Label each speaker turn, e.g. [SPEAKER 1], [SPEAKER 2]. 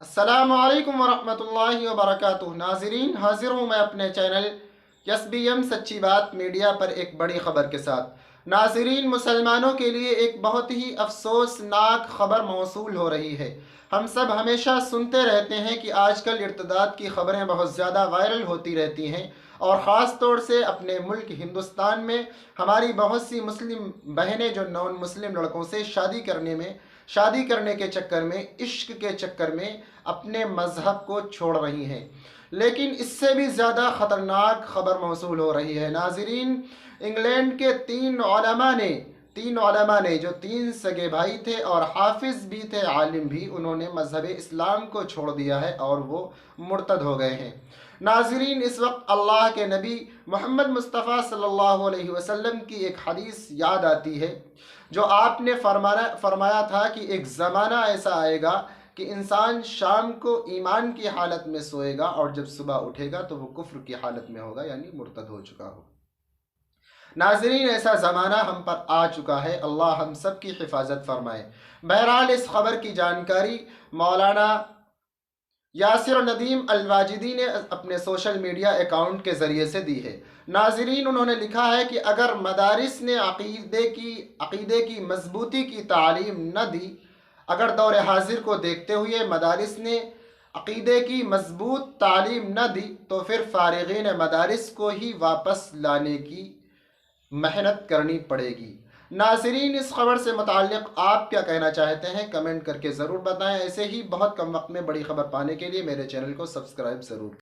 [SPEAKER 1] السلام علیکم ورحمۃ اللہ وبرکاتہ ناظرین، حاضر ہوں میں اپنے چینل یس بی ایم سچی بات میڈیا پر ایک بڑی خبر کے ساتھ۔ ناظرین، مسلمانوں کے لیے ایک بہت ہی افسوسناک خبر موصول ہو رہی ہے۔ ہم سب ہمیشہ سنتے رہتے ہیں کہ آج کل ارتداد کی خبریں بہت زیادہ وائرل ہوتی رہتی ہیں، اور خاص طور سے اپنے ملک ہندوستان میں ہماری بہت سی مسلم بہنیں جو نان مسلم لڑکوں سے شادی کرنے کے چکر میں، عشق کے چکر میں اپنے مذہب کو چھوڑ رہی ہیں۔ لیکن اس سے بھی زیادہ خطرناک خبر موصول ہو رہی ہے۔ ناظرین، انگلینڈ کے تین علماء نے جو تین سگے بھائی تھے اور حافظ بھی تھے، عالم بھی، انہوں نے مذہب اسلام کو چھوڑ دیا ہے اور وہ مرتد ہو گئے ہیں۔ ناظرین، اس وقت اللہ کے نبی محمد مصطفیٰ صلی اللہ علیہ وسلم کی ایک حدیث یاد آتی ہے، جو آپ نے فرمایا تھا کہ ایک زمانہ ایسا آئے گا کہ انسان شام کو ایمان کی حالت میں سوئے گا اور جب صبح اٹھے گا تو وہ کفر کی حالت میں ہوگا، یعنی مرتد ہو چکا ہو۔ ناظرین، ایسا زمانہ ہم پر آ چکا ہے، اللہ ہم سب کی حفاظت فرمائے۔ بہرحال اس خبر کی جانکاری مولانا یاسر ندیم الواجدی نے اپنے سوشل میڈیا اکاؤنٹ کے ذریعے سے دی ہے۔ ناظرین، انہوں نے لکھا ہے کہ اگر مدارس نے عقیدے کی مضبوطی کی تعلیم نہ دی، اگر دور حاضر کو دیکھتے ہوئے مدارس نے عقیدے کی مضبوط تعلیم نہ دی، تو پھر فارغین مدارس کو ہی واپس لانے کی محنت کرنی پڑے گی۔ ناظرین، اس خبر سے متعلق آپ کیا کہنا چاہتے ہیں؟ کمنٹ کر کے ضرور بتائیں۔ ایسے ہی بہت کم وقت میں بڑی خبر پانے کے لیے میرے چینل کو سبسکرائب ضرور کریں۔